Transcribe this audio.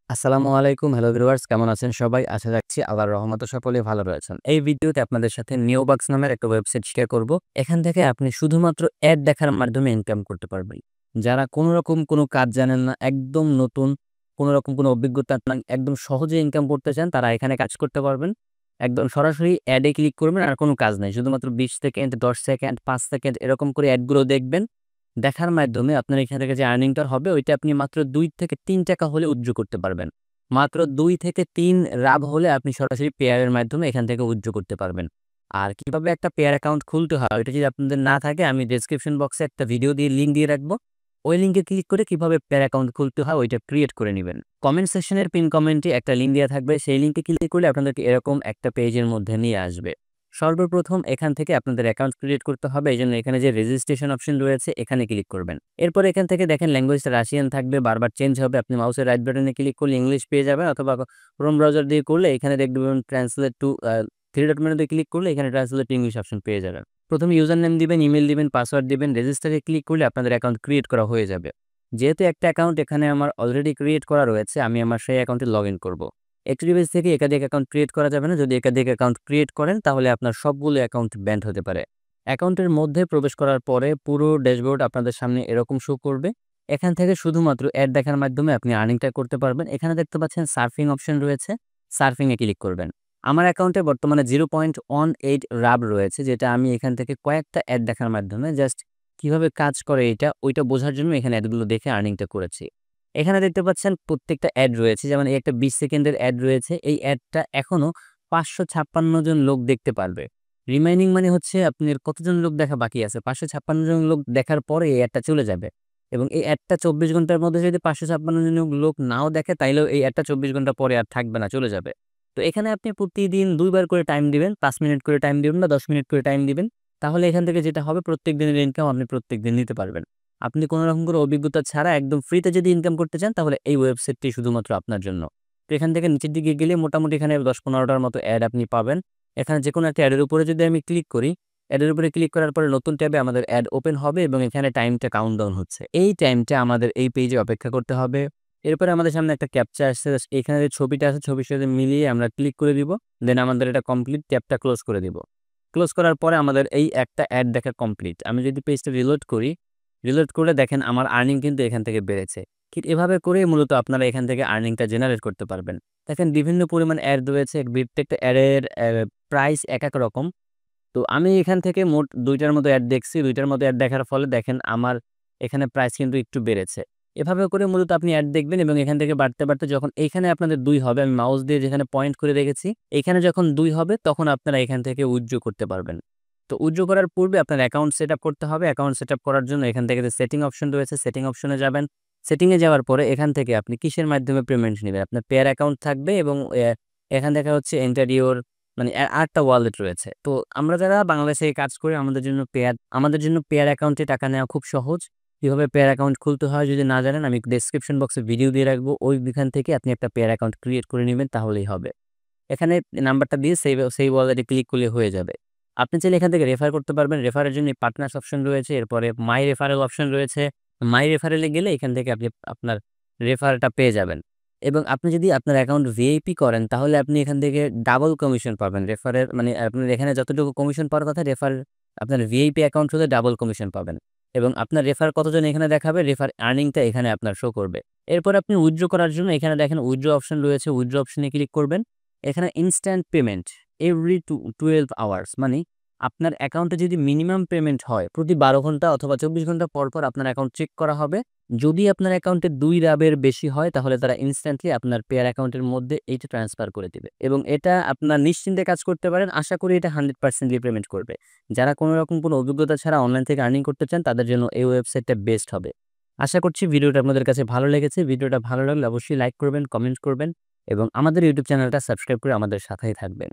আসসালামু আলাইকুম। Hello viewers, কেমন আছেন সবাই? আশা রাখছি আল্লাহর রহমতে সকলেই ভালো রয়েছেন। এই ভিডিওতে আপনাদের সাথে নিওবাক্স নামের একটা ওয়েবসাইট শেয়ার করব। এখান থেকে আপনি শুধুমাত্র অ্যাড দেখার মাধ্যমে ইনকাম করতে পারবেন। যারা কোনো রকম কোনো কাজ জানেন না, একদম নতুন, কোনো রকম কোনো অভিজ্ঞতা নাই, একদম সহজে ইনকাম করতে চান, তারা এখানে কাজ করতে পারবেন। একদম সরাসরি অ্যাডে ক্লিক করবেন, আর কোনো কাজ নাই। শুধুমাত্র ২০ সেকেন্ড, ১০ সেকেন্ড, ৫ সেকেন্ড এরকম করে অ্যাডগুলো দেখবেন। দেখার মাধ্যমে আপনার এখান থেকে যে আর্নিংটা হবে ওইটা আপনি মাত্র ২ থেকে ৩ টাকা হলে উইথড্র করতে পারবেন। মাত্র ২ থেকে ৩ রাব হলে আপনি সরাসরি পেয়ারের মাধ্যমে এখান থেকে উইথড্র করতে পারবেন। আর কিভাবে একটা পেয়ার অ্যাকাউন্ট খুলতে হয় ওইটা যদি আপনাদের না থাকে, আমি ডেসক্রিপশন বক্সে একটা ভিডিও দিয়ে লিঙ্ক দিয়ে রাখবো। ওই লিঙ্কে ক্লিক করে কিভাবে পেয়ার অ্যাকাউন্ট খুলতে হয় ওইটা ক্রিয়েট করে নিবেন। কমেন্ট সেকশনের পিন কমেন্টে একটা লিঙ্ক দেওয়া থাকবে। সেই লিঙ্কে ক্লিক করলে আপনাদেরকে এরকম একটা পেজের মধ্যে নিয়ে আসবে। সর্বপ্রথম এখান থেকে আপনাদের অ্যাকাউন্ট ক্রিয়েট করতে হবে। এইজন্য এখানে যে রেজিস্ট্রেশন অপশন রয়েছে এখানে ক্লিক করবেন। এরপর এখান থেকে দেখেন ল্যাঙ্গুয়েজটা রাশিয়ান থাকবে, বারবার চেঞ্জ হবে। আপনি মাউসের রাইট বাটনে ক্লিক করলে ইংলিশ পেয়ে যাবেন, অথবা ক্রোম ব্রাউজার দিয়ে করলে এখানে দেখবেন ট্রান্সলেট টু থ্রি ডট মেনুতে ক্লিক করলে এখানে ট্রান্সলেট টু ইংলিশ অপশন পেয়ে যাবেন। প্রথমে ইউজার নেম দিবেন, ইমেল দিবেন, পাসওয়ার্ড দিবেন, রেজিস্টারে ক্লিক করলে আপনাদের অ্যাকাউন্ট ক্রিয়েট করা হয়ে যাবে। যেহেতু একটা অ্যাকাউন্ট এখানে আমার অলরেডি ক্রিয়েট করা রয়েছে, আমি আমার সেই অ্যাকাউন্টে লগ ইন করবো। একটি বেস থেকে একাধিক অ্যাকাউন্ট ক্রিয়েট করা যাবে না। যদি একাধিক অ্যাকাউন্ট ক্রিয়েট করেন তাহলে আপনার সবগুলো অ্যাকাউন্ট ব্যান্ড হতে পারে। অ্যাকাউন্টের মধ্যে প্রবেশ করার পরে পুরো ড্যাশবোর্ড আপনাদের সামনে এরকম শো করবে। এখান থেকে শুধুমাত্র অ্যাড দেখার মাধ্যমে আপনি আর্নিংটা করতে পারবেন। এখানে দেখতে পাচ্ছেন সার্ফিং অপশন রয়েছে, সার্ফিংয়ে ক্লিক করবেন। আমার অ্যাকাউন্টে বর্তমানে 0.18 রাব রয়েছে, যেটা আমি এখান থেকে কয়েকটা অ্যাড দেখার মাধ্যমে জাস্ট কিভাবে কাজ করে ওইটা বোঝার জন্য এখানে অ্যাডগুলো দেখে আর্নিংটা করেছি। এখানে দেখতে পাচ্ছেন প্রত্যেকটা অ্যাড রয়েছে, যেমন এই একটা ২০ সেকেন্ডের অ্যাড রয়েছে। এই অ্যাডটা এখনো ৫৫৬ জন লোক দেখতে পারবে। রিমাইনিং মানে হচ্ছে আপনার কতজন লোক দেখা বাকি আছে। ৫৫৬ জন লোক দেখার পরে এই অ্যাডটা চলে যাবে, এবং এই অ্যাডটা ২৪ ঘন্টার মধ্যে যদি ৫৫৬ জন লোক নাও দেখে, তাইলেও এই অ্যাডটা ২৪ ঘন্টা পরে আর থাকবে না, চলে যাবে। তো এখানে আপনি প্রতিদিন ২ বার করে টাইম দিবেন, ৫ মিনিট করে টাইম দিবেন বা ১০ মিনিট করে টাইম দিবেন। তাহলে এখান থেকে যেটা হবে, প্রত্যেক দিনের ইনকাম আপনি প্রত্যেকদিন নিতে পারবেন। আপনি কোনো রকম করে অভিজ্ঞতা ছাড়া একদম ফ্রিতে যদি ইনকাম করতে চান, তাহলে এই ওয়েবসাইটটি শুধুমাত্র আপনার জন্য। তো এখান থেকে নিচের দিকে গেলে মোটামুটি এখানে ১০-১৫টার মতো অ্যাড আপনি পাবেন। এখানে যেকোনো একটা অ্যাডের উপরে যদি আমি ক্লিক করি, অ্যাডের উপরে ক্লিক করার পরে নতুন ট্যাবে আমাদের অ্যাড ওপেন হবে এবং এখানে টাইমটা কাউন্টডাউন হচ্ছে। এই টাইমটা আমাদের এই পেজে অপেক্ষা করতে হবে। এরপরে আমাদের সামনে একটা ক্যাপচা আসছে। এখানে যে ছবিটা আছে, ছবির সাথে মিলিয়ে আমরা ক্লিক করে দিব। দেন আমাদের এটা কমপ্লিট, ট্যাবটা ক্লোজ করে দিব। ক্লোজ করার পরে আমাদের এই একটা অ্যাড দেখা কমপ্লিট। আমি যদি পেজটা রিলোড করি, রিলোড করলে দেখেন আমার আর্নিং কিন্তু এখান থেকে বেড়েছে। ঠিক এভাবে করেই মূলত আপনারা এখান থেকে আর্নিংটা জেনারেট করতে পারবেন। দেখেন বিভিন্ন পরিমাণ অ্যাড রয়েছে। প্রত্যেকটা অ্যাডের প্রাইস এক রকম। তো আমি এখান থেকে মোট ২ টার মতো অ্যাড দেখছি। ২ টার মতো অ্যাড দেখার ফলে দেখেন আমার এখানে প্রাইস কিন্তু একটু বেড়েছে। এভাবে করে মূলত আপনি অ্যাড দেখবেন এবং এখান থেকে বাড়তে, বাড়তে যখন এইখানে আপনাদের ২ হবে, আমি মাউস দিয়ে যেখানে পয়েন্ট করে রেখেছি, এইখানে যখন ২ হবে তখন আপনারা এখান থেকে উইথড্র করতে পারবেন। তো উইথড্র করার পূর্বে আপনার অ্যাকাউন্ট সেটআপ করতে হবে। অ্যাকাউন্ট সেটআপ করার জন্য এখান থেকে যে সেটিং অপশন রয়েছে, সেটিং অপশনে যাবেন। সেটিং এ যাওয়ার পরে এখান থেকে আপনি কিসের মাধ্যমে পেমেন্ট নিবেন? আপনার পেয়ার অ্যাকাউন্ট থাকবে এবং এখান দেখা হচ্ছে এন্টার ইউর, মানে আরেকটা ওয়ালেট রয়েছে। তো আমরা যারা বাংলাদেশে কাজ করি, আমাদের জন্য পেয়ার অ্যাকাউন্টে টাকা নেওয়া খুব সহজ। কিভাবে পেয়ার অ্যাকাউন্ট খুলতে হয় যদি না জানেন, আমি ডেসক্রিপশন বক্সে ভিডিও দিয়ে রাখবো। ওইখান থেকে আপনি একটা পেয়ার অ্যাকাউন্ট ক্রিয়েট করে নিবেন, তাহলেই হবে। এখানে নাম্বারটা দিয়ে সেই ওয়ালেটে ক্লিক করলে হয়ে যাবে। আপনি চাইলে এখান থেকে রেফার করতে পারবেন। রেফারের জন্য পার্টনার্স অপশন রয়েছে। এরপরে মাই রেফারেল অপশন রয়েছে। মাই রেফারেলে গেলে এখান থেকে আপনি আপনার রেফারটা পেয়ে যাবেন। এবং আপনি যদি আপনার অ্যাকাউন্ট ভিআইপি করেন, তাহলে আপনি এখান থেকে ডাবল কমিশন পাবেন। রেফারের মানে আপনার এখানে যতটুকু কমিশন পাওয়ার কথা, আপনার ভিআইপি অ্যাকাউন্ট হলে ডাবল কমিশন পাবেন। এবং আপনার রেফার কতজন এখানে দেখাবে, রেফার আর্নিংটা এখানে আপনার শো করবে। এরপর আপনি উইথড্র করার জন্য এখানে দেখেন উইথড্র অপশন রয়েছে। উইথড্র অপশনে ক্লিক করবেন। এখানে ইনস্ট্যান্ট পেমেন্ট এভরি 12 আওয়ার্স, মানে আপনার অ্যাকাউন্টে যদি মিনিমাম পেমেন্ট হয় প্রতি ১২ ঘন্টা অথবা ২৪ ঘন্টা পর পর আপনার অ্যাকাউন্ট চেক করা হবে। যদি আপনার অ্যাকাউন্টে ২ রাবের বেশি হয়, তাহলে তারা ইনস্ট্যান্টলি আপনার পেয়ার অ্যাকাউন্টের মধ্যে এইটা ট্রান্সফার করে দিবে এবং এটা আপনার নিশ্চিন্তে কাজ করতে পারেন। আশা করি এটা 100% পেমেন্ট করবে। যারা কোনো রকম কোনো অভিজ্ঞতা ছাড়া অনলাইন থেকে আর্নিং করতে চান, তাদের জন্য এই ওয়েবসাইটটা বেস্ট হবে। আশা করছি ভিডিওটা আপনাদের কাছে ভালো লেগেছে। ভিডিওটা ভালো লাগলে অবশ্যই লাইক করবেন, কমেন্ট করবেন এবং আমাদের ইউটিউব চ্যানেলটা সাবস্ক্রাইব করে আমাদের সাথেই থাকবেন।